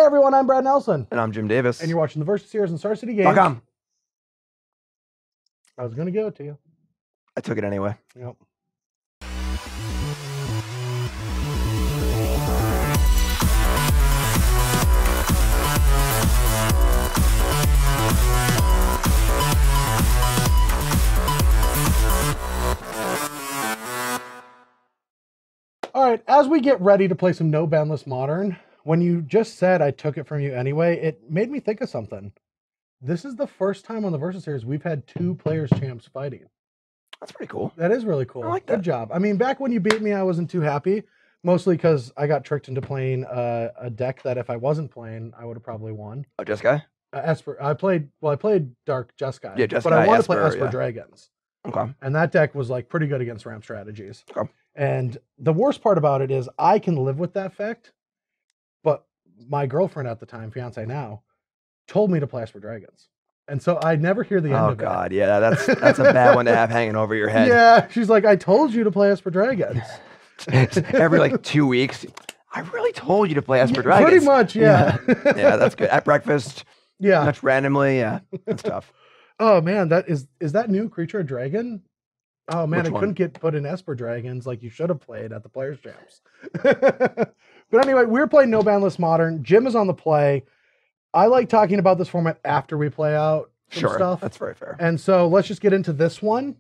Hey everyone, I'm Brad Nelson. And I'm Jim Davis. And you're watching the Versus Series on Star City Games. .com. I was going to give it to you. I took it anyway. Yep. All right, as we get ready to play some No Bandless Modern, when you just said I took it from you anyway, it made me think of something. This is the first time on the Versus Series we've had 2 Players Champs fighting. That's pretty cool. That is really cool. I like that. Good job. I mean, back when you beat me, I wasn't too happy, mostly because I got tricked into playing a deck that if I wasn't playing, I would have probably won. Oh, Jeskai? Esper. I played Dark Jeskai. Yeah, Jeskai, but I wanted to play Esper, Esper yeah. Dragons. Okay. And that deck was like pretty good against ramp strategies. Okay. And the worst part about it is I can live with that fact, but my girlfriend at the time, fiance now, told me to play Esper Dragons. And so I never hear the end of it. Oh, God. Yeah, that's a bad one to have hanging over your head. Yeah. She's like, I told you to play Esper Dragons. Every like 2 weeks, I really told you to play Esper Dragons. Pretty much, yeah. Yeah, that's good. At breakfast, Yeah. much randomly, yeah. That's tough. Oh, man, is that new creature a dragon? Oh, man, Which it one? couldn't get put in Esper Dragons like you should have played at the Players' Champs. But anyway, we're playing No Bandless Modern. Jim is on the play. I like talking about this format after we play out some Sure, stuff. that's very fair. And so let's just get into this one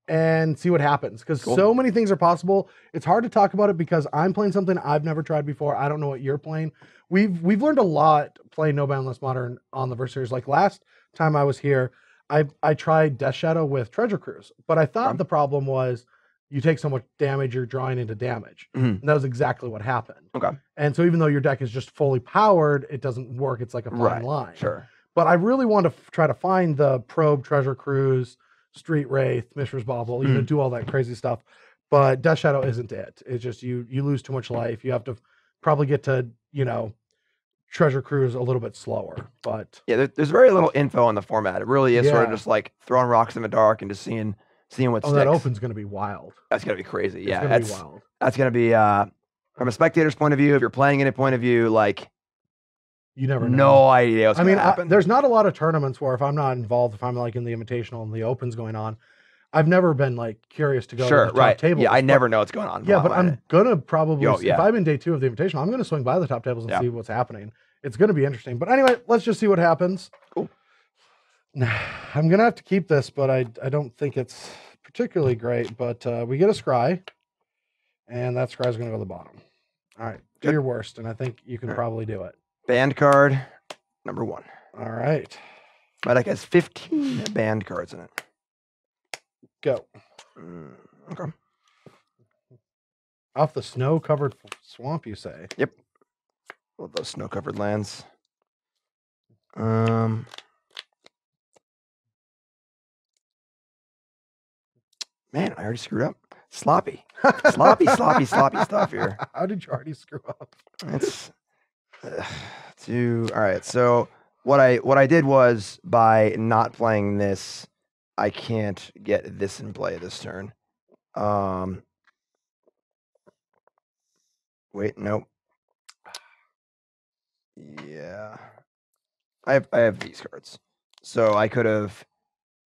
and see what happens. Because Cool. so many things are possible. It's hard to talk about it because I'm playing something I've never tried before. I don't know what you're playing. We've learned a lot playing No Bandless Modern on the Versus Series. Like last time I was here, I tried Death Shadow with Treasure Cruise, but I thought the problem was you take so much damage, you're drawing into damage. Mhm. And that was exactly what happened. Okay. And so even though your deck is just fully powered, it doesn't work. It's like a fine Right. line. Sure. But I really want to try to find the Probe, Treasure Cruise, Street Wraith, Mishra's Bauble, you know, do all that crazy stuff. But Death Shadow isn't it. It's just you lose too much life. You have to probably get to, you know, Treasure Cruise a little bit slower. But Yeah, there's very little info on the format. It really is sort of Yeah. just like throwing rocks in the dark and just seeing what oh, sticks. that open's going to be wild. That's gonna be crazy. It's Yeah, going to be wild. that's gonna be from a spectator's point of view. If you're playing in a point of view, like You never know. no idea what's I gonna mean, happen. there's not a lot of tournaments where if I'm not involved, if I'm like in the Invitational and the Open's going on, I've never been like curious to go Sure, to the top right. tables. Yeah, I but- never know what's going on. Yeah, but I'm gonna probably Yo, if yeah. I'm in day 2 of the Invitational, I'm gonna swing by the top tables and Yeah. see what's happening. It's gonna be interesting. But anyway, let's just see what happens. Cool. I'm gonna have to keep this, but I don't think it's particularly great. But we get a scry, and that scry is gonna go to the bottom. All right, do Good. your worst, and I think you can All right. probably do it. banned card number 1. All right, My deck has 15 banned cards in it. go. Okay. Off the snow-covered swamp, you say? Yep. Love those snow-covered lands. Man, I already screwed up. Sloppy stuff here. How did you already screw up? It's all right. So what I did was by not playing this, I can't get this in play this turn. Wait, nope. Yeah, I have these cards. So I could have,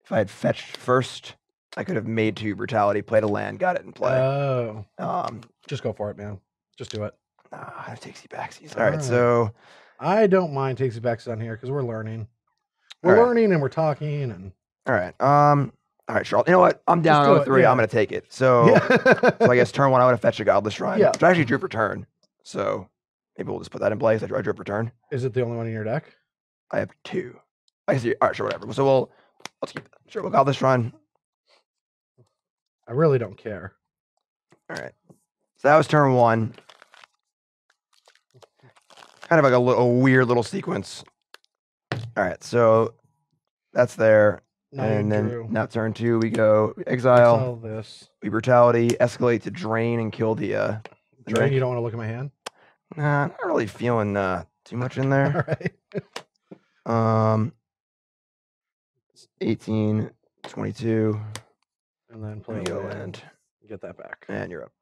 if I had fetched first, I could have made 2 brutality, played a land, got it in play. Oh, Um, just go for it, man. Just do it. takesy backsies. All right, so I don't mind takesy backs on here because we're learning. We're All right. learning and we're talking and all right, Charles. You know what? I'm down do it, 0-3. yeah. I'm gonna take it. So, so I guess turn 1 I would have fetched a Godless Shrine. Yeah. Which I actually drew for turn. So maybe we'll just put that in place. I drew for turn. Is it the only one in your deck? I have 2. I see. All right, sure, whatever. So let's keep that. Sure, we'll Godless Shrine. I really don't care. All right. So that was turn 1. Kind of like a weird little sequence. All right, so that's there. Now and you then drew. now turn 2, we go exile, Exile this. we brutality, escalate to drain and kill the Drain, drink. you don't want to look at my hand? Nah, not really feeling too much in there. All right. 18, 22. And then play There you go, land. and Get that back. and you're up.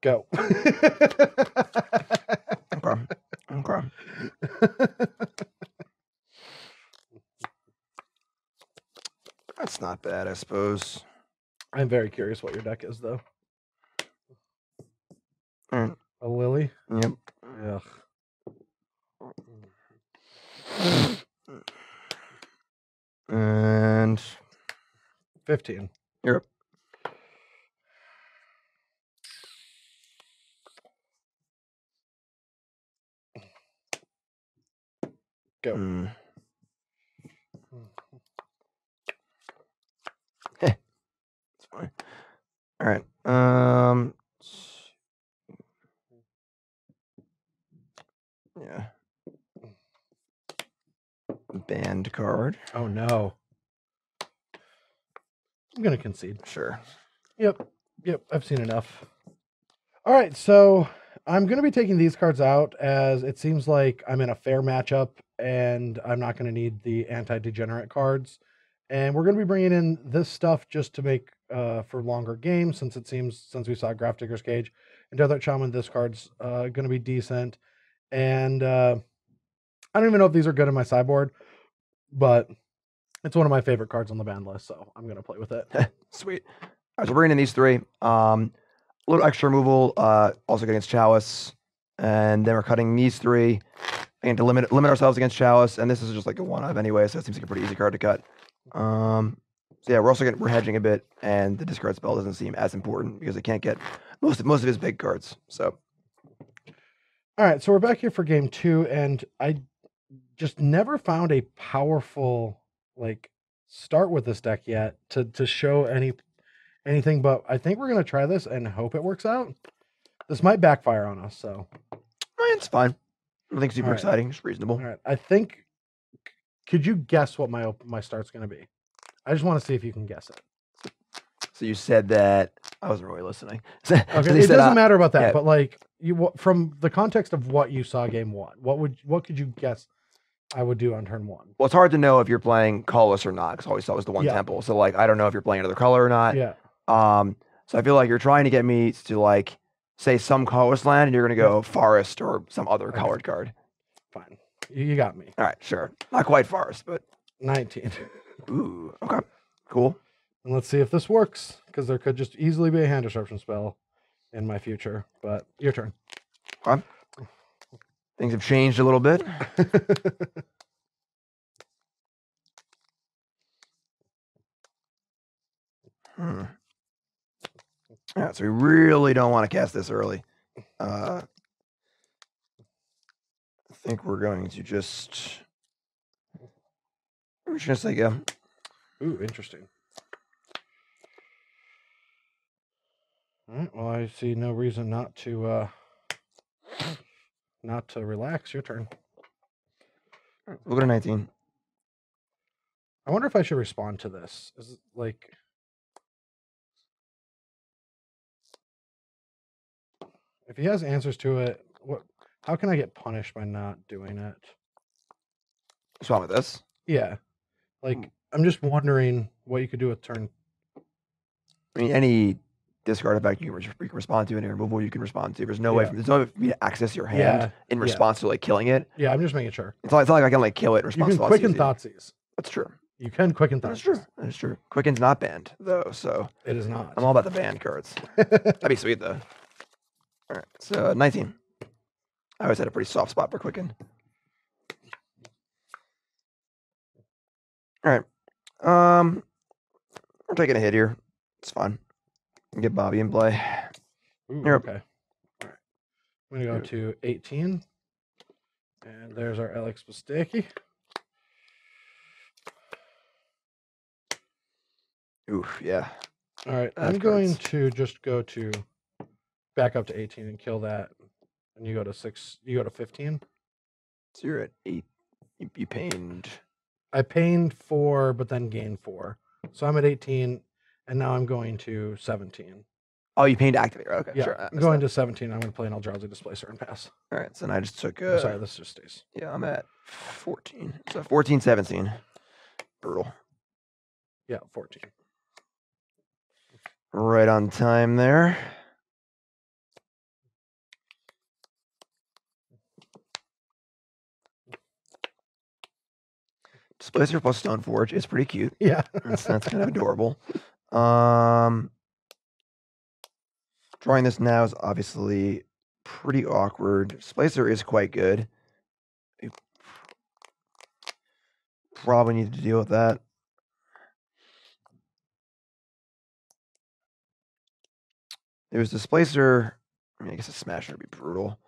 Go. Okay. Okay. That's not bad, I suppose. I'm very curious what your deck is, though. All right. A Lily? Yep. Ugh. And 15. you're up. Go. It's fine. All right. Yeah. Banned card. Oh no. I'm gonna concede. Sure. Yep. I've seen enough. All right, so I'm gonna be taking these cards out as it seems like I'm in a fair matchup, and I'm not gonna need the anti-degenerate cards. And we're gonna be bringing in this stuff just to make for longer games, since we saw Grafdigger's Cage and Deathrite Shaman, this card's gonna be decent. And I don't even know if these are good in my sideboard, but it's one of my favorite cards on the ban list, so I'm gonna play with it. Sweet. All right, so we're bringing in these three. A little extra removal, also against Chalice, and then we're cutting these three. Again, to limit ourselves against Chalice, and this is just like a one-of anyway, so it seems like a pretty easy card to cut. So yeah, we're hedging a bit, and the discard spell doesn't seem as important because it can't get most of his big cards. So, all right, so we're back here for game 2, and I just never found a powerful start with this deck yet to show anything. But I think we're gonna try this and hope it works out. This might backfire on us, so it's fine. Nothing super exciting, just reasonable. All right, I think. Could you guess what my start's gonna be? I just want to see if you can guess it. So you said that I wasn't really listening. Okay, it doesn't matter about that, but like from the context of what you saw game 1, what could you guess I would do on turn 1? Well, it's hard to know if you're playing colorless or not, because I always thought it was the one temple. So like, I don't know if you're playing another color or not. Yeah. So I feel like you're trying to get me to like say some colorless land, and you're gonna go forest or some other colored card. Fine, you got me. All right, sure. Not quite forest, but 19. Ooh, okay, cool. And let's see if this works, because there could just easily be a hand disruption spell in my future. But your turn. Okay. Things have changed a little bit. Yeah, so we really don't want to cast this early. I think we're going to just... We're just going to say go. Ooh, interesting. All right, well, I see no reason not to relax. Your turn. We'll go to 19. I wonder if I should respond to this. Is it like... If he has answers to it, how can I get punished by not doing it? What's wrong with this? Yeah. Like, I'm just wondering what you could do with turn. I mean, any discard effect you can respond to, any removal you can respond to. There's no way for me to access your hand in response to like killing it. Yeah, I'm just making sure. It's not like I can like kill it in response to Quicken Thoughtseize. That's true. You can Quicken Thoughtseize. That's true. That's true. Quicken's not banned though, so it is not. I'm all about the banned cards. That'd be sweet though. All right, so 19. I always had a pretty soft spot for Quicken. All right. We're taking a hit here. It's fine. Get Bobby in play. Ooh, okay. All right. I'm going to go to 18. And there's our Alex Basteki. Oof, yeah. All right. I'm going to just go to back up to 18 and kill that. And you go to 6. You go to 15. So you're at 8. You pained. I pained 4, but then gained 4. So I'm at 18, and now I'm going to 17. Oh, you pained activate. Okay, yeah, sure. I'm going to 17. I'm going to play an Eldrazi Displacer and pass. All right, so then I just took... sorry, this just stays. Yeah, I'm at 14. So 14, 17. Brutal. Yeah, 14. Right on time there. Splicer plus Stoneforge is pretty cute. Yeah. That's kind of adorable. Drawing this now is obviously pretty awkward. Splicer is quite good. You probably need to deal with that. There's the Splicer. I mean, I guess a Smasher would be brutal.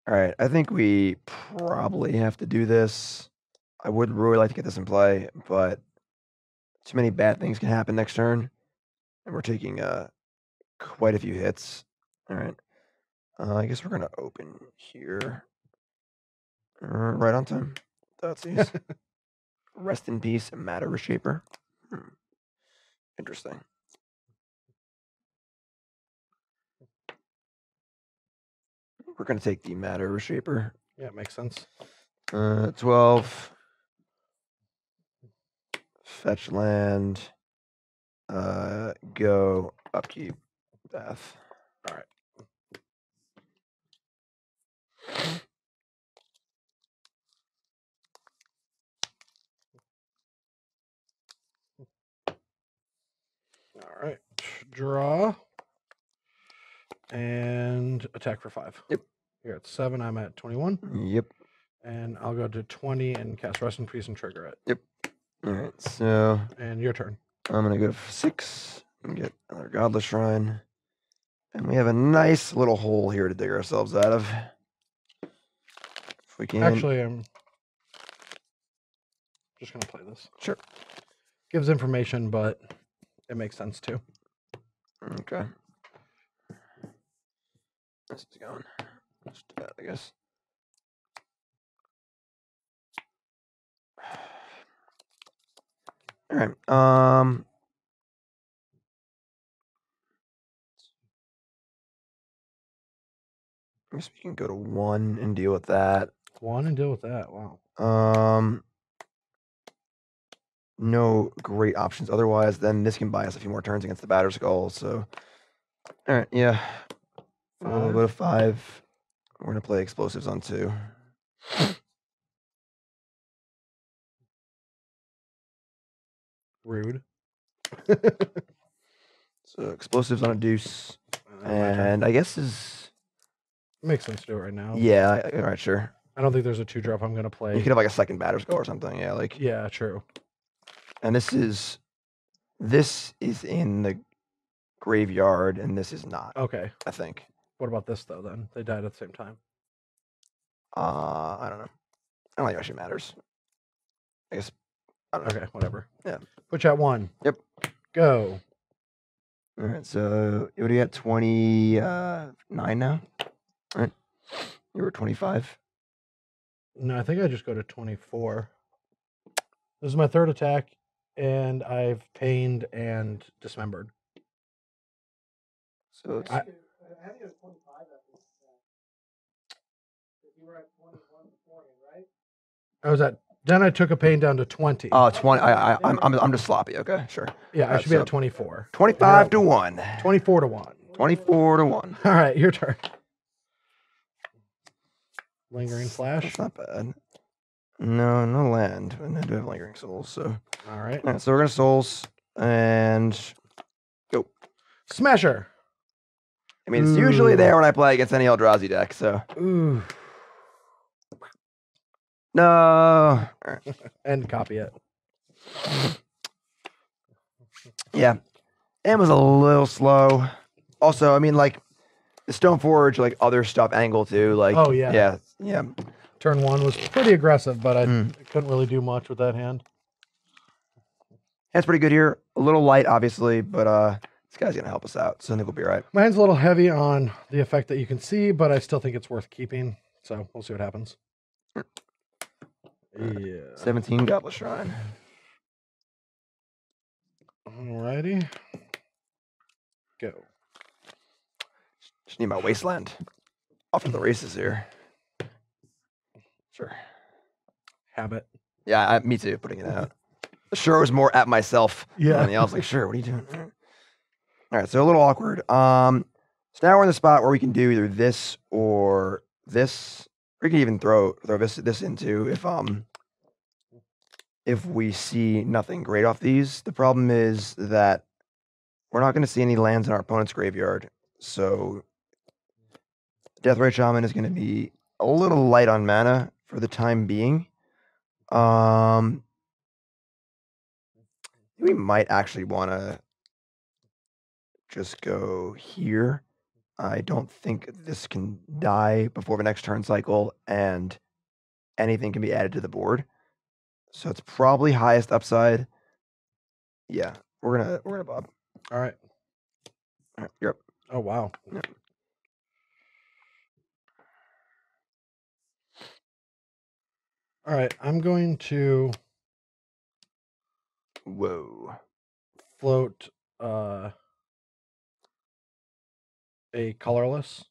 All right, I think we probably have to do this. I would really like to get this in play, but too many bad things can happen next turn, and we're taking quite a few hits. All right, I guess we're gonna open here. Right on time. That's Rest in peace, Matter Reshaper. Interesting. We're gonna take the Matter Reshaper. Yeah, it makes sense. 12. Fetch land. Go upkeep. Bath. All right. All right. Draw. And attack for 5. Yep. You're at 7. I'm at 21. Yep. And I'll go to 20 and cast Rest in Peace and trigger it. Yep. All right. So. And your turn. I'm gonna go for 6 and get another Godless Shrine. And we have a nice little hole here to dig ourselves out of. If we can. Actually, I'm just going to play this. Sure. Gives information, but it makes sense too. Okay. This is going. Let's do that, I guess. All right. I guess we can go to 1 and deal with that. 1 and deal with that. Wow. No great options otherwise. Then this can buy us a few more turns against the Batter Skull. So, all right, yeah. We'll go to 5. We're gonna play Explosives on 2. Rude. So Explosives on a deuce, and I guess is makes sense to do it right now. Yeah. All right, sure. I don't think there's a 2-drop I'm gonna play. You could have like a second Batter Skull or something. Yeah, like. Yeah, true. And this is in the graveyard, and this is not. Okay. I think. What about this though? Then they died at the same time. I don't know. I don't think it actually matters. I guess. I don't know. Okay, whatever. Yeah. Put you at 1. Yep. Go. All right. So what are you at? 29 now. All right. You were 25. No, I think I just go to 24. This is my 3rd attack, and I've pained and dismembered. So it's, I think it was 25 at this. You were at 21 beforehand, right? I was at. Then I took a pain down to 20. Oh, 20. I'm just sloppy. Okay, sure. Yeah, I should be at 24. 25 to 1. 24 to 1. 24 to 1. All right, your turn. Lingering Flash. That's not bad. No land. And I do have Lingering Souls, so. All right. All right, so we're gonna Souls and go. Smasher. I mean, it's usually there when I play against any Eldrazi deck, so. Ooh. No. All right. And copy it. Yeah. It was a little slow. Also, I mean, like, the Stoneforge, like, other stuff angle, too. Like, oh, yeah. Yeah. Turn 1 was pretty aggressive, but I couldn't really do much with that hand. That's pretty good here. A little light, obviously, but this guy's going to help us out, so I think we'll be all right. My hand's a little heavy on the effect that you can see, but I still think it's worth keeping. So we'll see what happens. Yeah. 17 Godless Shrine. Alrighty. Go. Just need my Wasteland. Off to the races here. Sure. Habit. Yeah, me too, putting it out. Sure, I was more at myself. Yeah. And I was like, sure, what are you doing? All right, so a little awkward. So now we're in the spot where we can do either this or this. We can even throw this into if if we see nothing great off these. The problem is that we're not going to see any lands in our opponent's graveyard. So Deathrite Shaman is going to be a little light on mana for the time being. We might actually want to just go here. I don't think this can die before the next turn cycle, and anything can be added to the board. So it's probably highest upside. Yeah, we're gonna bob. All right. All right, you're up. Oh wow. Yeah. All right, I'm going to Whoa. float a colorless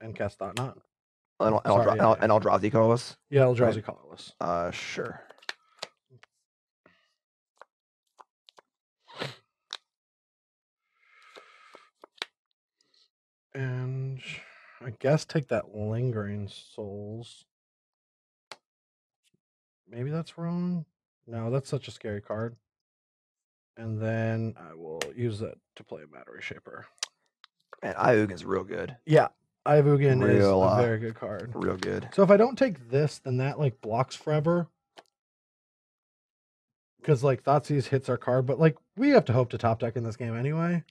and cast Thought Knot. And Sorry, Eldrazi colorless. Yeah, Eldrazi colorless. Sure. And I guess take that Lingering Souls. Maybe that's wrong. No, that's such a scary card. And then I will use that to play a Matter Shaper. Man, Ugin real good. Yeah, Ugin is Real, a very good card. Real good. So if I don't take this, then that like blocks forever. Because like Thoughtseize hits our card, but like we have to hope to top deck in this game anyway.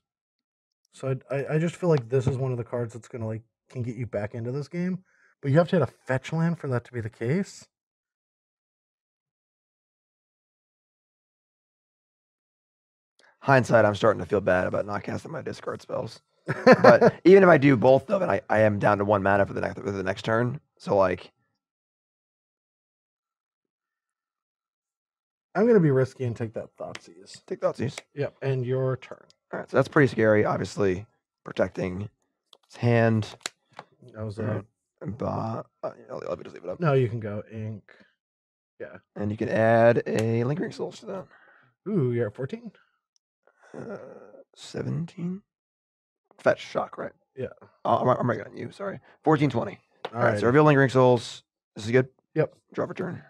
So I just feel like this is one of the cards that's gonna like can get you back into this game. But you have to hit a fetch land for that to be the case. Hindsight, I'm starting to feel bad about not casting my discard spells. But even if I do both of it, I am down to 1 mana for the next turn. So like, I'm gonna be risky and take that Thoughtseize. take Thoughtseize. Yep, and your turn. All right, so that's pretty scary. Obviously, protecting his hand. That was I'll just leave it up. No, you can go ink. Yeah. And you can add a Lingering Souls to that. Ooh, you're at 14? 17. Fetch shock, right? Yeah. I'm right on you. Sorry. 14, 20. All right. So right. reveal Lingering Souls. This is good. Yep. Draw for turn.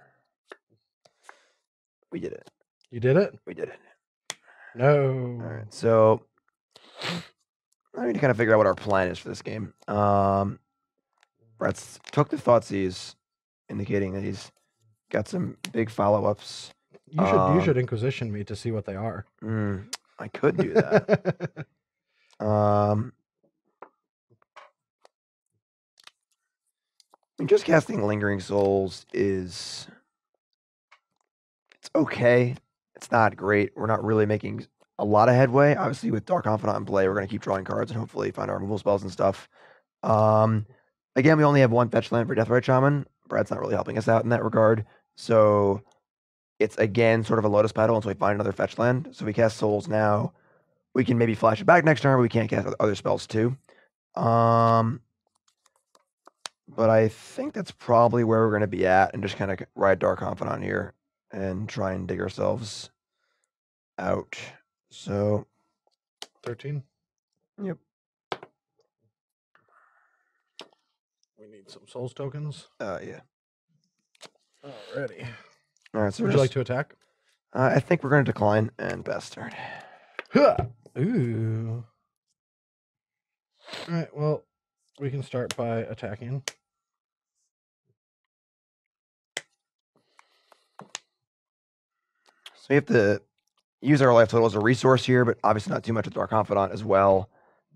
We did it. You did it? We did it. No. All right. So I need to kind of figure out what our plan is for this game. Brett's took the Thoughtseize, indicating that he's got some big follow-ups. You should Inquisition me to see what they are. I could do that. I mean, just casting Lingering Souls it's okay. It's not great. We're not really making a lot of headway. Obviously, with Dark Confidant in play, we're going to keep drawing cards and hopefully find our removal spells and stuff. Again, we only have 1 fetch land for Deathrite Shaman. Brad's not really helping us out in that regard. So it's, again, sort of a Lotus Petal until we find another fetch land. So we cast Souls now. We can maybe flash it back next turn, but we can't cast other spells too. But I think that's probably where we're going to be at and just kind of ride Dark Confidant here and try and dig ourselves out. So 13? Yep. We need some Souls tokens. Yeah. Alrighty. All right. So would you like to attack? I think we're going to decline and pass turn. Ooh. All right. Well, we can start by attacking. So we have to use our life total as a resource here, but obviously not too much with Dark Confidant as well.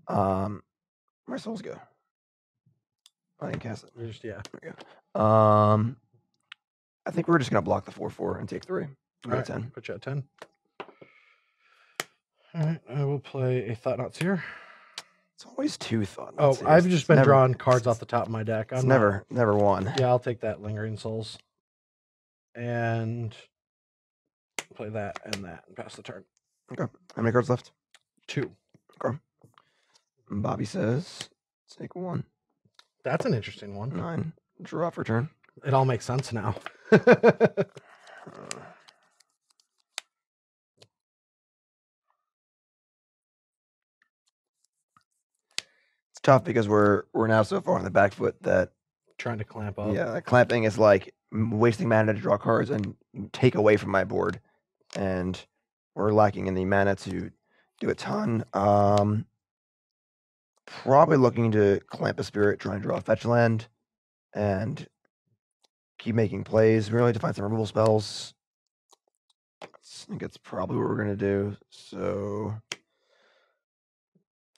Where's Souls go? I didn't cast it. Yeah. There we go. I think we're just going to block the 4/4 and take 3. All right, 10. Put you at 10. All right. I will play a Thought Knot Seer. It's always 2 Thought Oh, Knots. I've just been drawing cards off the top of my deck. It's never one. Yeah, I'll take that Lingering Souls. And play that and pass the turn. Okay. How many cards left? 2. Okay. And Bobby says, take 1. That's an interesting one. 9. Draw for turn. It all makes sense now. It's tough because we're now so far on the back foot that trying to clamp up. Yeah, clamping is like wasting mana to draw cards and take away from my board, and we're lacking in the mana to do a ton. Probably looking to clamp a spirit, try and draw a fetch land, and keep making plays. Really to find some removal spells. I think that's probably what we're gonna do. So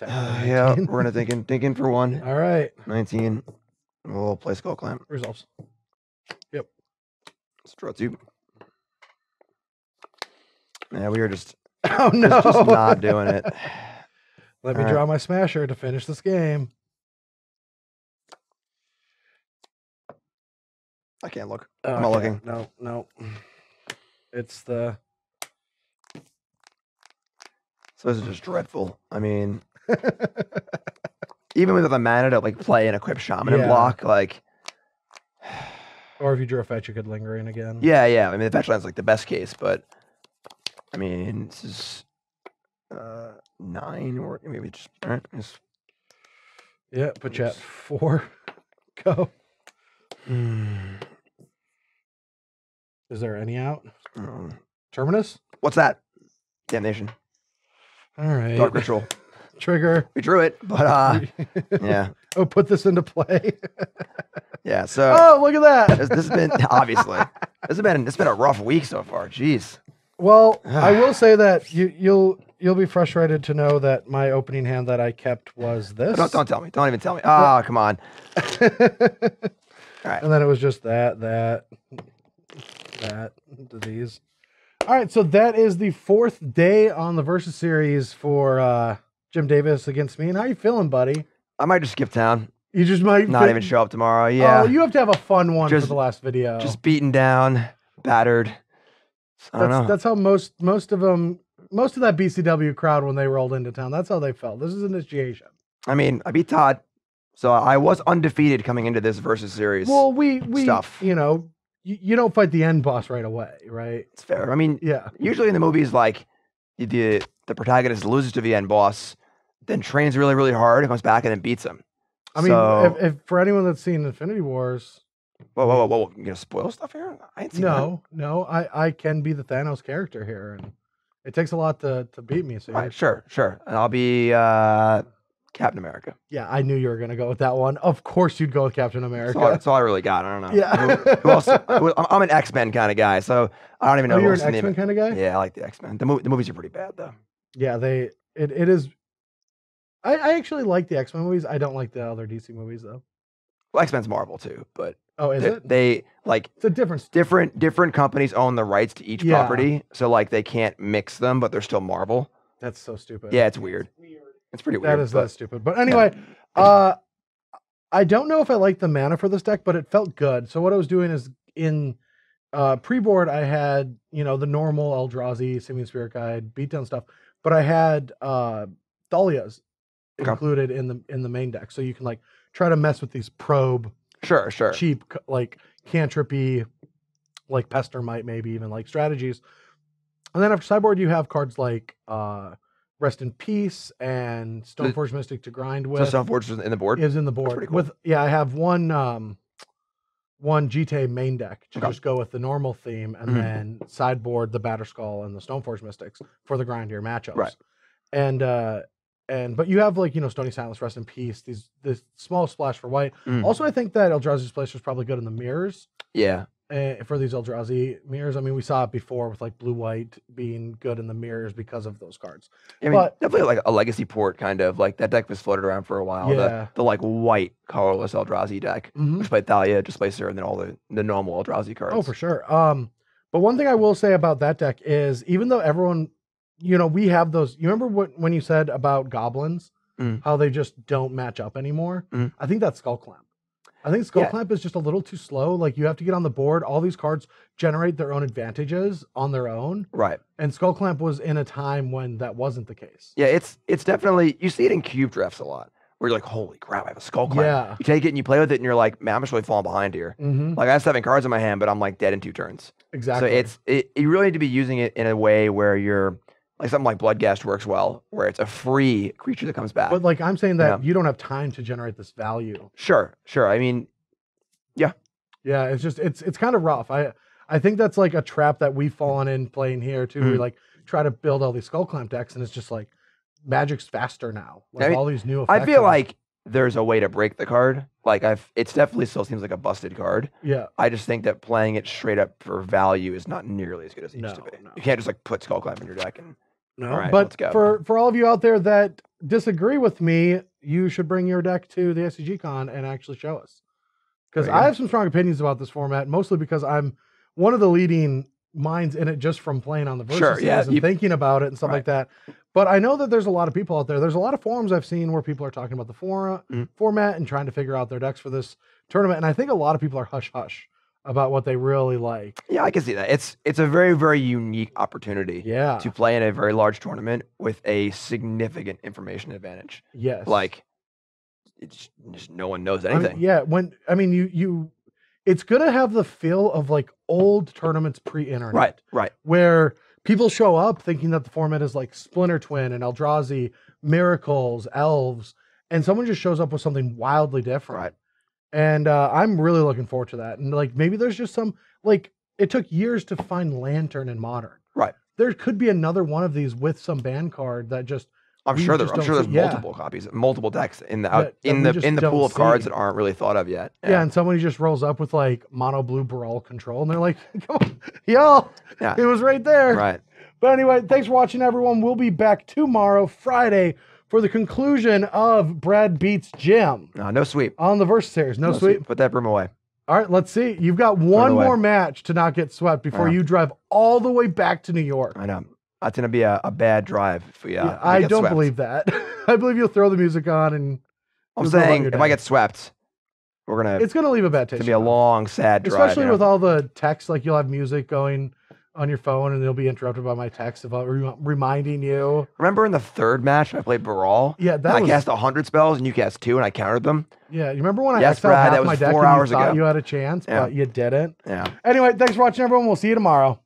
yeah, we're gonna thinking for one. All right. 19. We'll play Skull Clamp. Resolves. Yep. Let's draw 2. Yeah, we are just Oh no, just not doing it. Let me draw my smasher to finish this game. I can't look. I'm not looking. No. It's the. So this is just dreadful. I mean, even with the mana to like play and equip Shaman and block, like. Or if you drew a fetch, you could linger in again. Yeah. I mean, the fetch land's like the best case, but I mean, this is 9 or maybe just. All right, yeah, put you at 4. Go. Is there any out? Terminus? What's that? Damnation. All right. Dark Ritual. Trigger. We drew it, but yeah. Oh, put this into play. Yeah. So. Oh, look at that. This has been obviously. It's been a rough week so far. Jeez. Well, I will say that you'll be frustrated to know that my opening hand that I kept was this. Don't tell me. Don't even tell me. Ah, come on. All right. And then it was just that, to these. All right, so that is the 4th day on the Versus series for Jim Davis against me. And how you feeling, buddy? I might just skip town. You just might not even show up tomorrow. Yeah. Oh, you have to have a fun one for the last video. Just beaten down, battered. I don't know. That's how most of that BCW crowd when they rolled into town. That's how they felt. This is initiation. I mean, I beat Todd, so I was undefeated coming into this Versus series. Well, we stuff. You know, you don't fight the end boss right away, right? It's fair. I mean, yeah. Usually in the movies, like the protagonist loses to the end boss, then trains really, really hard, and comes back and then beats him. I mean, if for anyone that's seen Infinity Wars. Whoa! You gonna spoil stuff here? I ain't seen that. No. I can be the Thanos character here, and it takes a lot to beat me. So right, sure. And I'll be Captain America. Yeah, I knew you were gonna go with that one. Of course, you'd go with Captain America. That's all I really got. I don't know. Yeah. Who else? I'm an X-Men kind of guy, so I don't even know. You're an X-Men kind of guy. Yeah, I like the X-Men. The movies are pretty bad though. Yeah, it is. I actually like the X-Men movies. I don't like the other DC movies though. Well, X-Men's Marvel too, but is it? They like it's a difference. Different companies own the rights to each property, so like they can't mix them, but they're still Marvel. That's so stupid. Yeah, it's weird. It's pretty weird. That's stupid. But anyway, I don't know if I like the mana for this deck, but it felt good. So what I was doing is in pre-board, I had the normal Eldrazi, Simian Spirit Guide, beatdown stuff, but I had Dahlias included in the main deck, so you can like try to mess with these probe, sure, cheap like cantripy, like Pester might maybe even like strategies, and then after sideboard you have cards like Rest in Peace and Stoneforge Mystic to grind with. So Stoneforge is in the board. Is in the board cool. I have one GTA main deck to just go with the normal theme, and then sideboard the Batterskull and the Stoneforge Mystics for the grindier matchups. Right. But you have like Stony Silence, Rest in Peace, this small splash for white. Also, I think that Eldrazi's place was probably good in the mirrors. Yeah. For these Eldrazi mirrors, I mean, we saw it before with like blue-white being good in the mirrors because of those cards. I mean, definitely like a legacy port kind of like that deck was floated around for a while. Yeah. The like white colorless Eldrazi deck, which played Thalia, Displacer, and then all the normal Eldrazi cards. Oh, for sure. But one thing I will say about that deck is even though everyone, we have those. You remember when you said about goblins, how they just don't match up anymore? I think that's Skull Clamp. I think Skull Clamp is just a little too slow. Like you have to get on the board. All these cards generate their own advantages on their own. Right. And Skull Clamp was in a time when that wasn't the case. Yeah, it's definitely, you see it in cube drafts a lot, where you're like, holy crap, I have a Skull Clamp. Yeah. You take it and you play with it and you're like, man, I'm just really falling behind here. Like I have 7 cards in my hand, but I'm like dead in 2 turns. Exactly. So you really need to be using it in a way where you're, like something like Bloodghast works well, where it's a free creature that comes back. But like I'm saying that you don't have time to generate this value. Sure. I mean, yeah. Yeah, it's just it's kind of rough. I I think that's like a trap that we've fallen in playing here too. We Mhm. like try to build all these Skull Clamp decks, and it's just like Magic's faster now. Like I mean, all these new effects. I feel are- like there's a way to break the card. Like it's definitely still seems like a busted card. yeah, I just think that playing it straight up for value is not nearly as good as it used to be. No. You can't just like put Skull Clamp in your deck and no. all right, but let's go. for all of you out there that disagree with me, you should bring your deck to the SCG Con and actually show us. Because There you I go. have some strong opinions about this format, mostly because I'm one of the leading minds in it just from playing on the Versus Sure, yeah, and thinking about it and stuff Right. like that. But I know that there's a lot of people out there. There's a lot of forums I've seen where people are talking about the format and trying to figure out their decks for this tournament. And I think a lot of people are hush-hush about what they really like. Yeah, I can see that. It's a very, very unique opportunity Yeah. to play in a very large tournament with a significant information advantage. Yes. Like, it's just no one knows I mean, anything. yeah. You it's gonna have the feel of like old tournaments pre-internet. Right. Where people show up thinking that the format is like Splinter Twin and Eldrazi, Miracles, Elves, and someone just shows up with something wildly different. Right. And I'm really looking forward to that. And like maybe there's just some like it took years to find Lantern in Modern. Right. There could be another one of these with some band card that just I'm we sure just there's don't see- yeah. multiple copies, multiple decks in the That in we the just in the don't pool of cards see. that aren't really thought of yet. yeah, and somebody just rolls up with like mono blue Baral control, and they're like, "Come on, y'all, Yeah. it was right there." Right. But anyway, thanks for watching, everyone. We'll be back tomorrow, Friday, for the conclusion of Brad Beats Jim No sweep. on the Versus Series. No sweep. Put that broom away. All right, let's see. You've got one away. more match to not get swept before Yeah. you drive all the way back to New York. I know. That's gonna be a bad drive for you. Yeah, I don't believe that. I believe you'll throw the music on and I'm you'll go about saying your if I day. get swept, we're gonna. It's going to leave a bad taste. It's gonna be a in your mouth. long, sad drive. Especially you know? with all the text, like you'll have music going on your phone and you'll be interrupted by my text about reminding you. Remember in the third match I played Baral? Yeah, that I was, cast 100 spells and you cast 2 and I countered them. yeah. You remember when I Yes, exiled Brad, half that my was deck 4 and hours you thought ago. you had a chance, Yeah. but you didn't? Yeah. Anyway, thanks for watching, everyone. We'll see you tomorrow.